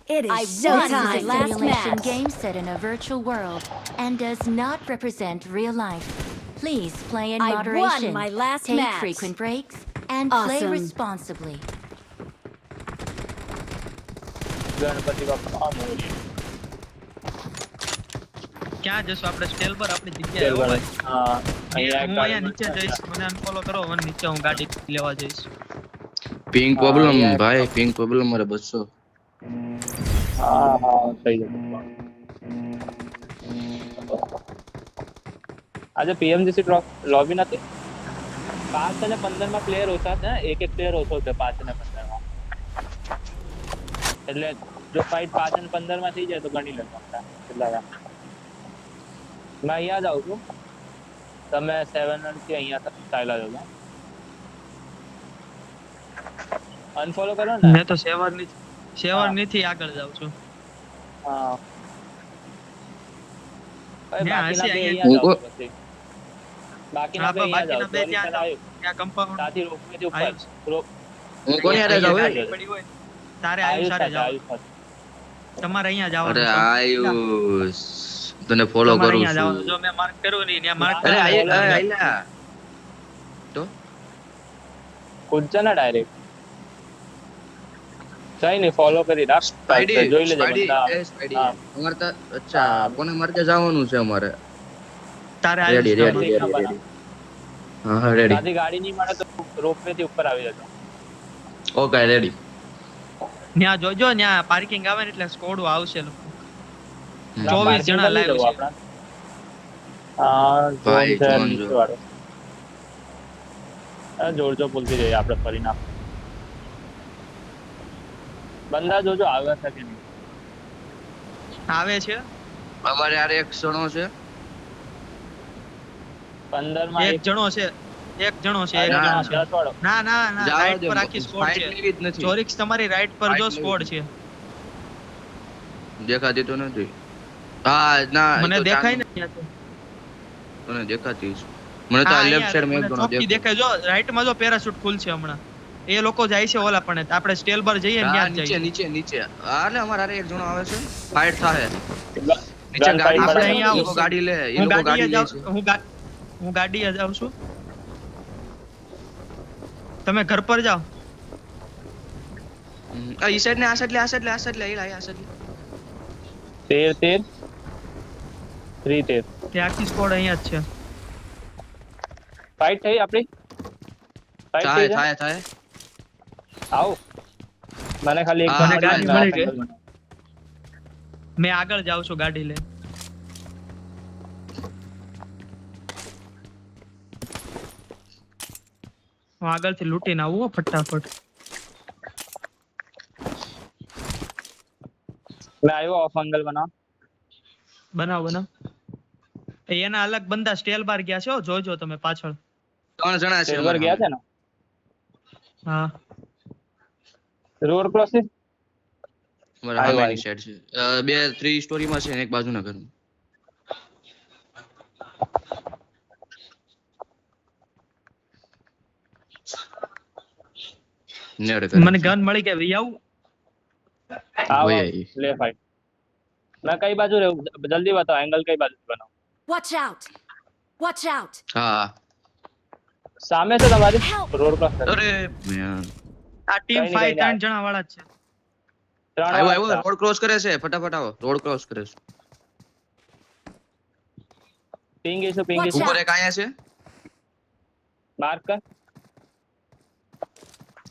It I is won showtime. my This is a last simulation match. game set in a virtual world and does not represent real life. Please play in I won moderation, my last take match. frequent breaks, and play Awesome. responsibly. Ganpati બાપા મોરી ક્યાં જશો આપણે stall પર આપણી ચલ જગ્યાએ હો ભાઈ ગણપતિ હા હું અહીંયા એક અહીંયા ગાડી નીચે મળશે. જઈશ મને અનફોલો કરો અને નીચે હું ગાડી લેવા જઈશ પિંક હા, પ્રોબ્લેમ અહીંયા ભાઈ પિંક પ્રોબ્લેમ મારે 200 હા હા થઈ જશે આજે પીએમજીસી લોબી નથી 5 અને 15 માં પ્લેયર ઓછા છે એક પ્લેયર ઓછો છે 5 અને 15 માં એટલે જો ફાઇટ 5 અને 15 માં થઈ જાય તો ગણી લેજો કેટલા મેં અહીંયા જાઉં છું તમે 7 થી અહીંયા ચાલ્યા જાવ અનફોલો કરો ને મેં તો શેવરની થી આગળ જાઉં છું હા ત્યાં હશે બાકીના બે અહીંયા. અહીંયા જાવ પછી બાકીના હા, બે અહીંયા બાકીના બે જાવ ત્યાં જાઓ. ત્યાં કમ્પાઉન્ડ સાથી રોકવેથી ઉપર હું કોની હારે જાઉં હે પડી હોય તારે આયુષ હારે જાવ તમારે અહીંયા અરે જવાનું છે. આયુષ તને ફોલો તમારે કરું અહીંયા જવાનું. છું જો મેં માર્ક કર્યું નહીં ત્યાં માર્ક અરે follow આયલા તો કૂદશે ને ડાયરેક્ટ કઈ નહીં ફોલો કરી રાખ સ્પાઈડી જોઈ લેજે સ્પાઈડી બધા એ સ્પાઈડી હા. અમારે તો અચ્છા કોને માર્કે જવાનું છે અમારે તારે રેડી આયુષ રેડી જવાનું. રેડી હા હા રેડી ત્યાંથી ગાડી નહીં મળે તો રોપવે થી ઉપર આવી જજો ઓકે રેડી ત્યાં જોજો ત્યાં પાર્કિંગ આવે ને એટલે સ્કોડ આવશે લોકો. ના, 24 parking જણા કરી live દેવું છે. આપણા. હા ભાઈ, ઝોન છે ઝોન નીચે જો. વાળો. જોરજો ભૂલથી જઈએ આપણે ફરી ના બંદા જોજો આવે છે કે નહીં આવે છે અમારે યાર એક જણો છે 15 માં એક જણો છે એક જણો છે એક અરે જણો ના, છે 10 વાળો. ના ના ના જાવા રાઈટ દે, પર આખી સ્કોડ fight છે લેવી જ નથી. ચોરિક્સ તમારી રાઈટ પર Fight જો લેવી સ્કોડ જ છે દેખાતી તો નથી હા ના એ મને તો દેખાય ને ચાંદ- ત્યાંથી. મને દેખાતી છે મને તો હા, આ અહીંયા લેફ્ટ સાઈડ માં એક મને જણો ચોખ્ખી દેખાય દેખાય જો રાઈટ માં જો પેરાશૂટ ખુલશે હમણાં એ લોકો જાય છે ઓલા પણ આપણે સ્ટેલ પર જઈએ ને હા, ત્યાં જ નીચે જઈએ નીચે નીચે હા ને અમારે હારે એક જણો આવે છે ફાઇટ થાય નીચે Gun ગાડી fight આપણે મળે, અહીંયા એ લોકો ગાડી લે એ હું લોકો ગાડીએ ગાડી લે છે જાઉં હું ગાડીએ જાઉં છું તમે ઘર પર જાઓ આ ઈ સાઈડ ને આ સાઈડ લે આ સાઈડ લે આ સાઈડ લે એ આ સાઈડ લે 13 13 તે આખી સ્કોડ અહીંયા જ છે ફાઇટ થઈ આપણી ફાઇટ થઈ થાય છે થાય થાય આવો મને ખાલી એક હા, gun ગાડી મળી મળી ગઈ. ગઈ. મેં આગળ જાઉં છું ગાડી લઈને હું આગળથી લૂંટીને આવું હો ફટાફટ મેં આવ્યો ઓફ એંગલ બનાવ બનાવ એના અલગ બંદા સ્ટેલ બાર ગયા છે હો, જોજો તમે પાછળ 3 જણા છે સિલ્વર ગયા છે ને હા રોડ ક્રોસિંગ અમારા આવ્યો, સામેની સાઈડ છે બે 3 સ્ટોરી માં છે અને એક બાજુના ઘરમાં નેડ કરે મને ગન મળી ગઈ વી આવું આવો હોય આઈ. લે ફાઇટ મેં કઈ બાજુ રહેવું જલ્દી બતાવો એંગલ કઈ બાજુ બનાવો Watch out! Watch out! હા સામે છે તમારી રોડ ક્રોસ અરે મેં આ ટીમ કઈ નહીં, 5 કઈ નહીં. 3 જણા વાળા જ છે આવ્યો આવ્યો રોડ ક્રોસ કરે છે ફટાફટ આવો રોડ ક્રોસ કરે છે પિંગ ઇશુ Watch ઉપર એક આયા છે માર્ક કર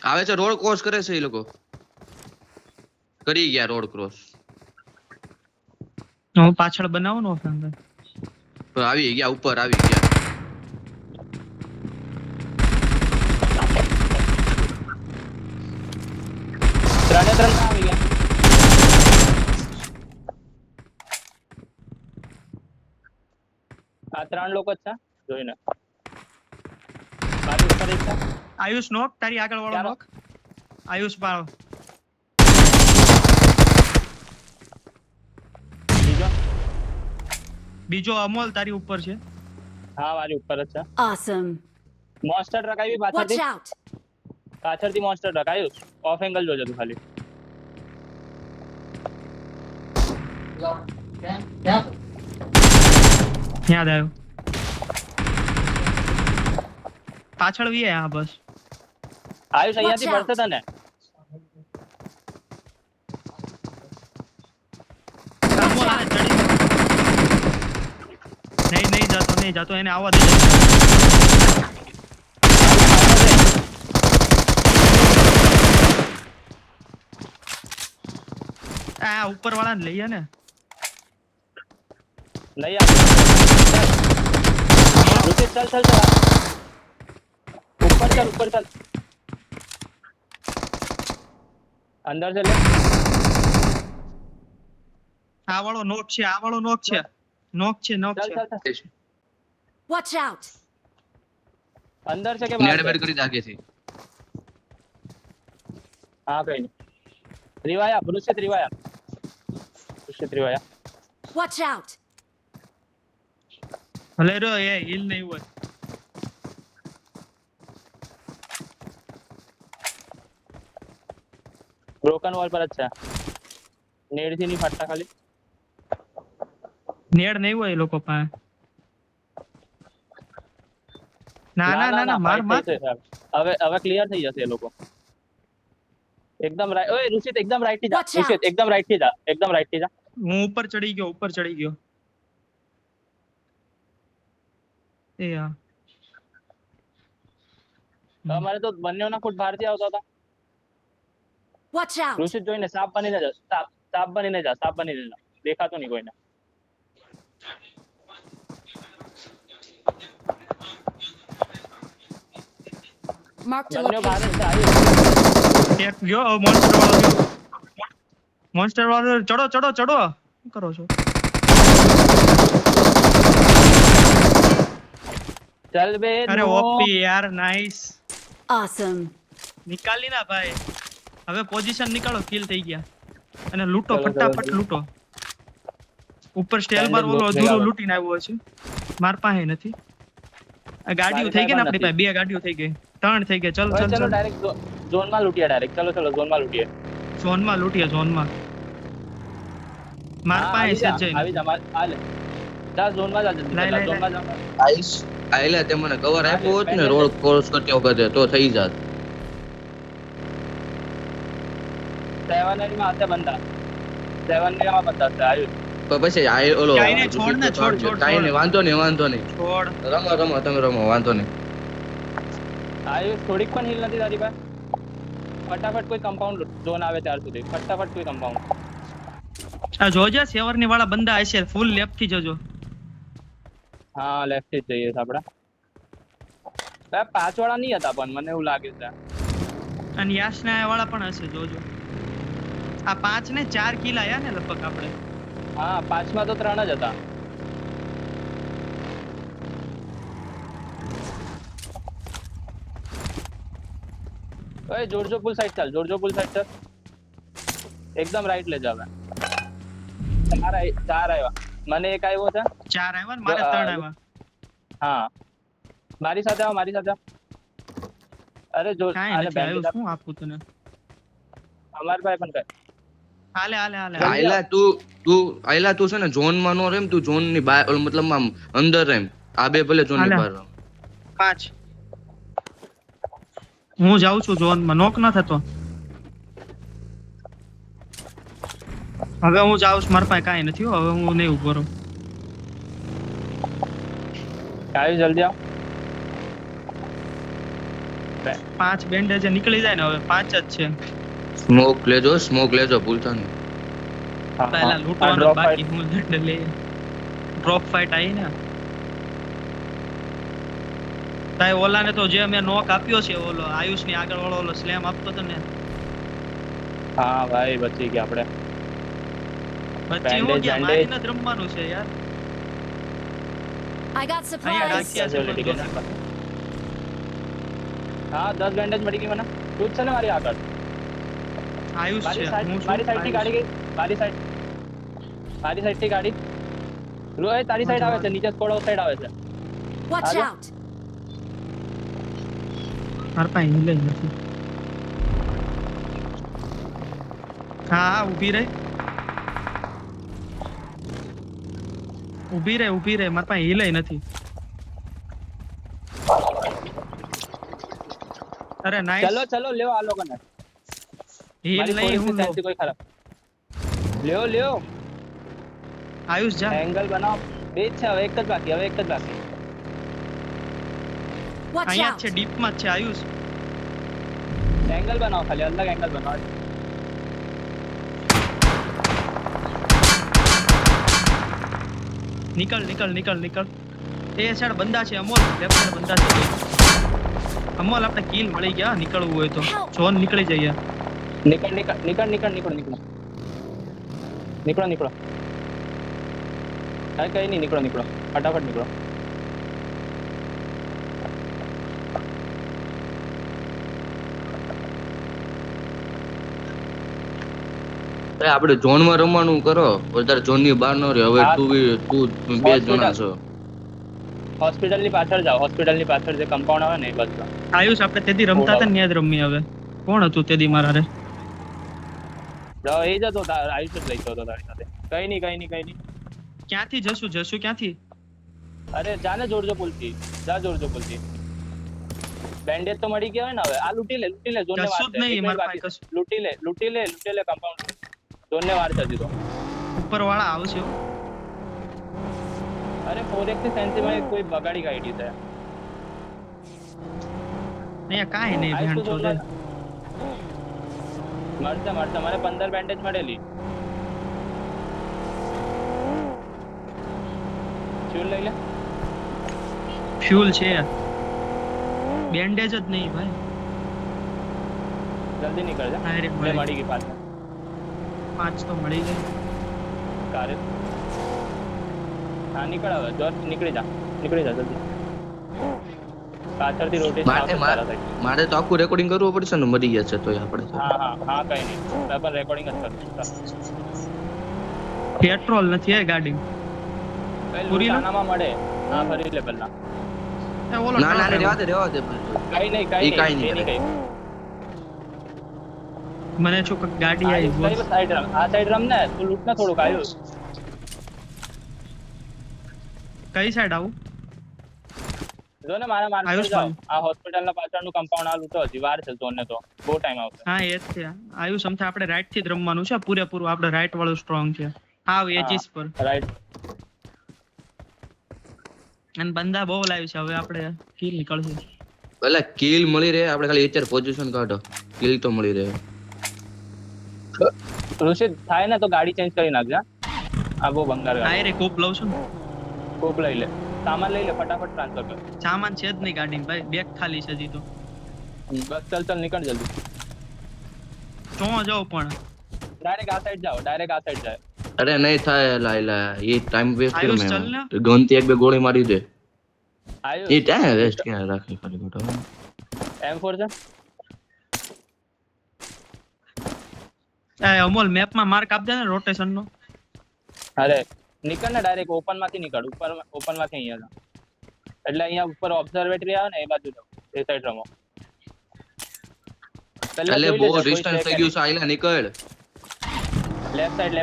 આવે છે રોડ ક્રોસ કરે છે એ લોકો કરી ગયા રોડ ક્રોસ હું પાછળ બનાવું ને ઓફેન્ડર તો આવી ગયા ઉપર આવી ગયા ત્રણે ત્રણ આવી ગયા આ 3 લોકો જ છે જોઈને મારી ઉપર એક છે આયુષ નોક તારી આગળ વાળો ચાલો. નોક આયુષ પાડો બીજો બીજો અમોલ તારી ઉપર છે હા મારી ઉપર જ છે Awesome! મોન્સ્ટર ટ્રક આવી Watch પાછળથી out! પાછળથી મોન્સ્ટર ટ્રક આવ્યું ઓફ એંગલ જોજો તું ખાલી યાદ આવ્યો પાછળ વી હા બસ આયુષ અહીંયાથી Watch out. પડશે તને સામો આને ચડી નહીં જાતો એને આવવા દે આ ઉપર વાળાને લઈએ ને નહીં આવે ઋષિત ચલ ऊपर चल अंदर से ले આ વાળો નોક છે चल Watch out. अंदर से के નેડ बाहर બેડ કરી દાગે છે हाँ कहीं नहीं रिवाया ऋषित रिवाया Watch out. ભલે રહ્યો એ હિલ નહીં હોય ब्रोकन वॉल पर अच्छा नेड थी नहीं फटता खाली નેડ નહીં હોય એ લોકો પાસે ના માર હવે ક્લિયર થઈ જશે એ લોકો એકદમ રાઈટ ઓય ઋષિત એકદમ રાઈટ થી જા Watch out. ઋષિત એકદમ રાઈટ થી જા હું ઉપર ચડી ગયો એ યાર અમારે તો બંનેના ફૂટ બહારથી આવતા હતા Watch out. ઋષિત જોઈને સાપ બનીને જા દેખાતો નહીં કોઈને Marked a બંને બહાર location. જ છે આયુષ એક ગયો મોન્સ્ટર વાળો ચડો શું કરો છો चल बे અરે नो। ઓપી યાર નાઈસ Awesome. નિકાલી ના ભાઈ હવે પોઝિશન નીકાળો કિલ થઈ ગયા અને લૂંટો ચલો, ફટાફટ ચલો. લૂંટો ઉપર સ્ટેલ Bandit બાર ઓલો box અધૂરો લગાવો. લૂંટીને આવ્યો છે માર પાસે નથી આ ગાડીઓ મારી થઈ ગઈ ને પાસે આપણી પાસે 2 ગાડીઓ થઈ ગઈ 3 થઈ ગઈ ચલ ओए, ચલ चलो ચલ डायरेक्ट जोन में लूटिए डायरेक्ट चलो जोन में लूटिए ઝોનમાં લૂંટીએ ઝોનમાં માર પાસે છે જઈને આવી જા આ લે જા जोन में जा जल्दी लाए, लाए, जोन में जा આઈસ આઈલા તે મને કવર આપ્યો હોત ને રોડ ક્રોસ કરતી વખતે તો થઈ જાત 7 में आते बंदा 7 में बंदा છે આયુ તો પછી આઈ ઓલો કાઈને છોડ ને, છોડ. કાઈને વાંધો નહીં છોડ રમો તમે રમો વાંધો નહીં આયુ થોડીક પણ હિલ નથી તારી પાસે ફટાફટ કોઈ કમ્પાઉન્ડ ઝોન આવે ત્યાર સુધી ફટાફટ કોઈ કમ્પાઉન્ડ આ જોજે સેવરની વાળા બંદા હશે ફૂલ લેફ્ટ થી જજો હા લેફ્ટ થી જ જઈએ છે આપણે 5 વાળા નહીં હતા પણ મને એવું લાગે છે અને યાસના વાળા પણ હશે જોજો આ 5 ને 4 કિલ આયા ને લગભગ આપણે હા 5 માં તો 3 જ હતા ओए जोरजो पुल साइड चल एकदम राइट ले जावे चार आया મને એક આવ્યો છે 4 આવ્યા ને મારે 3 આવ્યા હા મારી સાથે આવ અરે જો કાંઈ આને નથી આવ્યું બેન્ડ શું આપું તને અમાર ભાઈ પણ કર હાલે આઈલા તું છે ને ઝોન માં નો રેમ તું ઝોન ની બહાર મતલબ આમ અંદર રેમ આ બે ભલે ઝોન ની હાલે. બહાર રમ 5 હું જાઉં છું ઝોન માં નોક ન થતો હવે હું જાઉં છું મારા પાસે કાંઈ નથી હો, હવે હું નહીં ઉભો રહું આવ્યું જલ્દી આવ 5 બેન્ડેજ નીકળી જાય ને હવે 5 જ છે સ્મોક લેજો ભૂલતા નહીં પહેલા લૂંટવાનું બાકી હું લડ લે ડ્રોપ ફાઇટ આવી ને તાય ઓલાને તો જે મેં નોક આપ્યો છે ઓલો આયુષ ની આગળ વાળો ઓલો સ્લેમ આપતો તો ને હા ભાઈ બચી ગયા આપણે બચ્ચી હો ગયા મારી ન રમવાનું છે યાર I got અહીંયા supplies. ડાકિયા છે બધો. હા 10 બેન્ડેજ મળી ગઈ મને તું જ છે ને મારી આગળ આયુષ છે હું છું મારી સાઈડ થી ગાડી ગઈ મારી સાઈડ થી ગાડી રોય તારી સાઈડ આવે છે નીચે થોડો સાઈડ આવે છે Watch Hello? out. મારા પાસે હિલે જ નથી હા ઊભી રહી ઊભી રહે મારા પાસે હીલ નથી. અરે નાઈસ. ચલો ચલો લ્યો આ લોકોને હીલ મારી નહીં હું થોડી કોઈ ખરાબ લ્યો આયુષ જા. એંગલ બનાવો. બે જ છે હવે એક જ બાકી Watch અહીંયા જ out! છે ડીપ માં જ છે આયુષ. એંગલ બનાવો ખાલી અલગ એંગલ બનાવો. નીકળ. એ સાઈડ બંદા છે અમોલ, લેફ્ટ સાઈડ બંદા છે. અમોલ આપણે કિલ મળી ગયા, નીકળવું હોય તો જોન નીકળી જઈએ. નીકળો કઈ નહીં નીકળો ફટાફટ નીકળો. આપણે ઝોન માં રમવાનું કરો, વધારે ઝોન ની બહાર ન રહે. હવે હા. તું બે જણા છો. હોસ્પિટલ ની પાછળ જાઓ, હોસ્પિટલ ની પાછળ જે કમ્પાઉન્ડ આવે ને એ બાજુ. આયુષ આપણે તેદી રમતા હતા ને યાદ રમી. હવે કોણ હતું તેદી મારા રે? જાઓ એ જતો આયુષ જ લઈ જતો તારી સાથે. કઈ નહીં ક્યાંથી જશું ક્યાંથી? અરે જાને જોડજો પુલથી બેન્ડેજ તો મળી ગયા હોય ને. હવે આ લૂટી લે ઝોન ને કશું જ નહીં મારા પાસે કશું. લૂટી લે કમ્પાઉન્ડ ઝોન ને વાર થતી તો. ઉપર વાળા આવશે હો. અરે 4x ની સેન્સી માં કોઈ બગાડી કાઢી છે. અહીંયા કાંઈ નહીં આયુષ ભેણ તો ચોદે. મળશે મને 15 બેન્ડેજ મળેલી. ફ્યુલ લઈ લે. ફ્યુલ છે, બેન્ડેજ જ નહીં ભાઈ. જલ્દી નીકળ જા. ડાયરેક્ટ બે મળી ગઈ પાછળ 5 તો મળી ગઈ. કારે. હા નીકળ હવે જો નીકળી જા જલ્દી. પાછળથી રોટેશન મારે તો આખું રેકોર્ડિંગ કરવું પડશે ને, મરી ગયા છે તો આપણે. હા કઈ નહીં મેં પણ રેકોર્ડિંગ જ કરું. પેટ્રોલ નથી એ ગાડી. પૂરી લો. માં મળે. હા ફરી લે પહેલા. એ ઓલો ના ટ્રક રહેવા આવ્યો. દે. કઈ નહીં મને શું કે ગાડી આવી બોલ. સાઈડ રમ ને તું લૂટ ના થોડુંક આવ્યું. કઈ સાઈડ આવું? જો ને મારા માર્ક આયુષ જાઓ. ભાઈ. આ હોસ્પિટલ ના પાછળનું કમ્પાઉન્ડ આ લૂટો હજી વાર છે ઝોન ને તો બહુ ટાઈમ આવશે. હા એ જ છે. આયુષ અમથા આપણે રાઈટ થી જ રમવાનું છે પૂરેપૂરું. આપણે રાઈટ વાળું સ્ટ્રોંગ છે. આવ એજીસ પર. રાઈટ અને બંદા બહુ લાવ્યું છે. હવે આપણે કિલ નીકળશે. પેલા કિલ મળી રહે, આપણે ખાલી અત્યારે પોઝિશન કાઢો, કિલ તો મળી રહે. ઋષિત થાય ને તો ગાડી ચેન્જ કરી નાખજે. આ બહુ ભંગાર ગાડી. રે કોપ લઉં છું ને. કોપ લઈ લે, સામાન લઈ લે, ફટાફટ ટ્રાન્સફર કર. સામાન છે જ નહીં ગાડીમાં ભાઈ, બેગ ખાલી છે હજી તો. બસ ચાલ નીકળ જલ્દી. ચો જાવ પણ ડાયરેક્ટ આ સાઈડ જાય. અરે નહીં થાય લાયલા, એ ટાઈમ વેસ્ટ આયુષ કરે. ચાલ ને. ગન થી એક બે ગોળી મારી દે. આયુષ એ ટાઈમ વેસ્ટ ક્યાં રાખી ખાલી ખોટો. M4 છે. એ અમોલ મેપ માં માર્ક આપ દે ને રોટેશન નો. અરે નીકળ ને ડાયરેક્ટ ઓપન માંથી નીકળ. ઓપન માંથી અહીંયા જા. એટલે અહીંયા ઉપર ઓબ્ઝર્વેટરી આવે ને એ બાજુ જાવ. એ સાઈડ રમો. એટલે બહુ ડિસ્ટન્સ થઈ ગયું છે. આયલા નીકળ. લેફ્ટ સાઈડ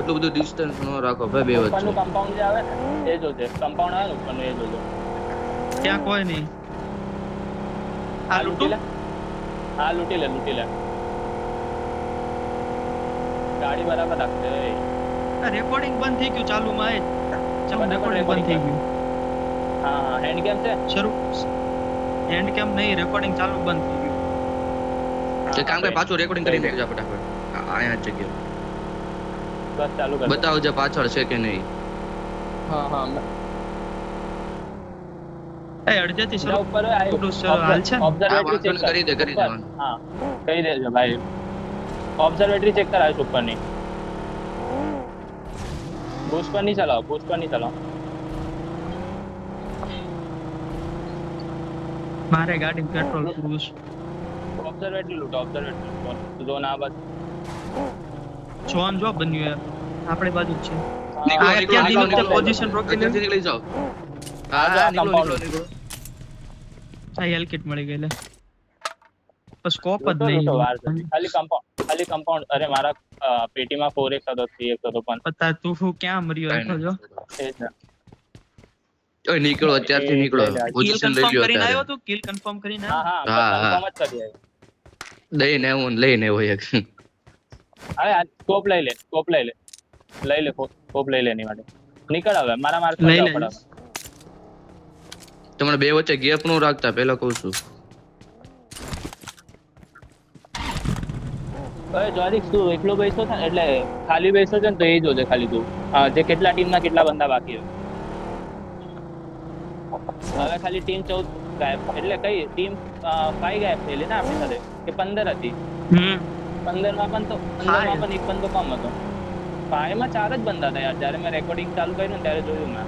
એટલું બધું ડિસ્ટન્સ ન રાખો ભાઈ. બે વચ્ચે ઉપરનું કમ્પાઉન્ડ જે આવે ને એ જોજે. કમ્પાઉન્ડ આવે ને ઉપરનું એ જોજો. ત્યાં કોઈ નહીં. આ લૂટું. હા લૂટી લે. ગાડી બરાબર રાખજે. રેકોર્ડિંગ બંધ થઈ ગયું ચાલુ માં. રેકોર્ડિંગ બંધ થઈ ગયું. હા હેન્ડ કેમ છે શરૂ. એન્ડ કેમ નહીં, રેકોર્ડિંગ ચાલુ બંધ થઈ ગયું. તે કામ કર, પાછું રેકોર્ડિંગ કરી નાખજો ફટાફટ. આયા જગ્યા બસ ચાલુ કર. બતાવજે પાછળ છે કે નહીં. હા એ અડધેથી શરૂ. ઉપર આવ્યું હાલ છે ને? ઓબ્ઝર્વેટરી ચેક કરી દે દેવાનું. હા કહી દેજો ભાઈ. ઓબ્ઝર્વેટરી ચેક કર આયુષ ઉપરની. બૂસ્ટ પર નહીં ચલાવો. મારે ગાડી પેટ્રોલ પૂરું છે. ઓબ્ઝર્વેટરી લૂટો. ઝોન આ બાજુ. જોન જો બન્યું યાર આપણી બાજુ જ છે. નીકળો, આ નીકળો, અત્યારની નીકળો, વખતે નીકળો. પોઝિશન રોકી લે. અત્યારથી નીકળી જાઓ. આ હા compound. નીકળો. આ હેલ કિટ મળી ગઈ લે. સ્કોપ જ લૂટો, નહીં. વાર છે. ખાલી કમ્પાઉન્ડ. અરે મારા પેટીમાં 4x હતો 3x હતો પણ પતા તું શું ક્યાં મર્યો કાંઈ હતો જો એ જ ને. ઓય નીકળો અત્યારથી નીકળો કિલ પોઝિશન લઈ કન્ફર્મ લ્યો કરીને આવ્યો અત્યારે તું કિલ કન્ફર્મ કરીને હા આવ્યો? હા હા, હા. કન્ફર્મ જ કરી આવ્યો. દઈને આવું ને લઈને આવ્યો એક હવે આ સ્કોપ લઈ લે સ્કોપ લઈ લે એની માટે નીકળ હવે મારા માર્ક પર લઈ જાવ લે ફટાફટ. તમારે બે વચ્ચે ગેપ નો રાખતા પેલા કહું છું હવે જોરિક તું એકલો બેસો છે ને એટલે ખાલી બેસો છે ને તો એ જોજે ખાલી તું જે કેટલા ટીમના કેટલા બંદા બાકી છે હવે ખાલી ટીમ 14 ગાયબ એટલે કઈ ટીમ 5 ગાયબ થયેલી ને આપણી સાથે કે 15 હતી 15 માં પણ એક બંદો કમ હતો 5 માં 4 જ બંદા હતા યાર જ્યારે મેં રેકોર્ડિંગ ચાલુ કર્યું ને ત્યારે જોયું મેં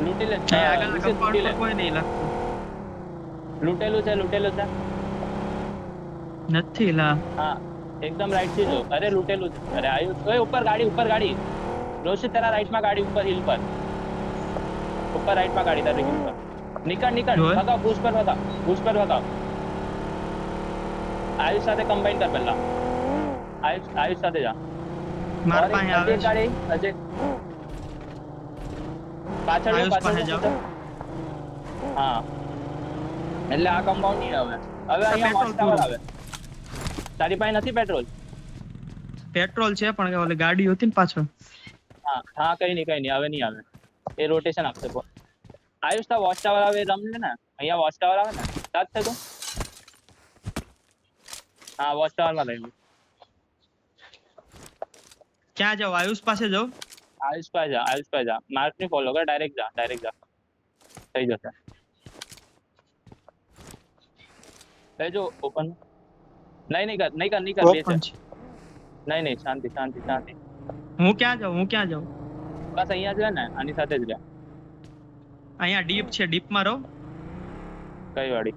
લૂંટી લે અહીં આગળ વિશેષ compound લૂંટી લે. પર કોઈ નહીં લાગતું લૂંટેલું છે નથી લા હા એકદમ રાઈટ થી જો અરે લૂંટેલું છે અરે આયુ ઓય ઉપર ગાડી રોશિત તેરા રાઈટ માં ગાડી ઉપર હિલ પર ઉપર રાઈટ માં ગાડી તારી હિલ પર નીકળ જોય. ભગાવ પુશ પર ભગાવ આયુષ સાથે કમ્બાઈન કર પહેલા આયુષ સાથે જા માર और પાસે एक આવે अजय गाड़ी अजय પાછળ આયુષ પાસે જાઓ. હા એટલે આ કમ્પાઉન્ડ નહીં આવે હવે અહીંયા પેટ્રોલ વોચ ટાવર પૂરું. આવે તારી પાસે નથી પેટ્રોલ પેટ્રોલ છે પણ ઓલી ગાડી હતી ને પાછળ હા કઈ નહીં હવે નહીં આવે એ રોટેશન આપશે આયુષ તા વોચ ટાવર આવે એ રમ લે ને અહીંયા વોચ ટાવર આવે ને તાજ છે તું હા વોચ ટાવર માં લઈ લે ક્યાં જાવ આયુષ પાસે જાવ આયુષ પાસે જા માર્ક ની ફોલો કર ડાયરેક્ટ જા થઈ જશે લેજો ઓપન નહીં કર બે છે ઓપન છે નહીં શાંતિ હું ક્યાં જાઉં બસ અહીંયા જ રહે ને આની સાથે જ રહે અહીંયા ડીપ છે ડીપ માં રહો કઈ વાળી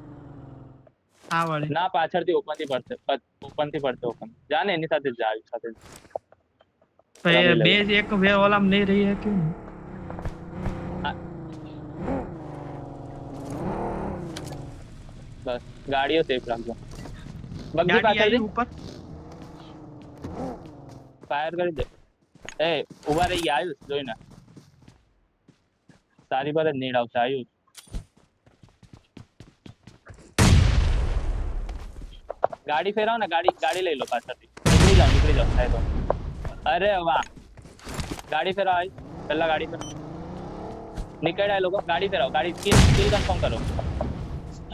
આ વાળી ના પાછળથી ઓપન થી પડશે ઓપન જા ને એની સાથે જ જા આયુષ સાથે જ. તો એ બે એક વે ઓલામ નહીં રહી કે બસ ગાડીઓ સેફ રાખજો બગ્ગી ગાડી આવી પાછળથી ઉપર ફાયર કરી દે એ ઉભા રહી ગયા આયુષ જોઈને તારી પર જ નીડ આવશે આયુષ ગાડી ફેરાવ ને ગાડી લઈ લો પાછળથી નીકળી જાઓ થાય તો અરે વાહ ગાડી ફેરાવ આયુષ પહેલા ગાડી ફેરાવ નીકળ્યા લોકો ગાડી ફેરાવ ગાડી સ્કીલ કન્ફર્મ કરો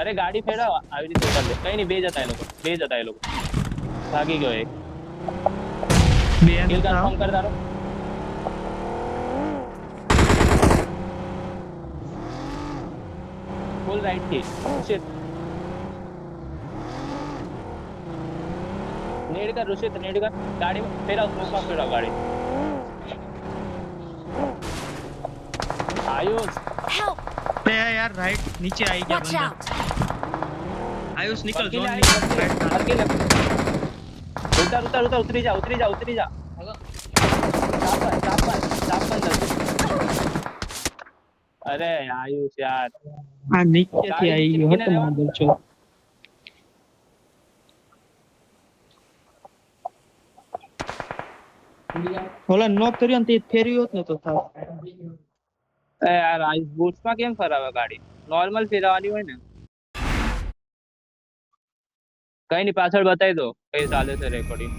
અરે ગાડી ફેરાવ આવી રીતે કરી દે કઈ નહીં બે જતા એ લોકો ભાગી ગયો એક બે સ્કીલ કન્ફર્મ કર તારો ફૂલ રાઈટ થી ઋષિત નેડ કર ગાડી ફેરાવ સ્મોકમાં ફેરાવ ગાડી આયુષ Help! બે યાર રાઈટ નીચે આવી ગયા Watch બંદા out! આયુષ નીકળ વકીલ ઝોન આયુષ, નીકળ right માં. વકીલ ઉતર ઉતરી જા ચાપન જલ્દી. અરે આયુષ યાર આ નીચેથી આવી ગયો હતો માદલ છો ઓલા નોક કર્યો ને તે ફેર્યો જ નતો થાવ એ યાર આયુષ બૂટ્સમાં કેમ ફરાવે ગાડી નોર્મલ ફેરવાની હોય ને કઈ નહીં પાછળ બતાવી દો કઈ ચાલે છે રેકોર્ડિંગ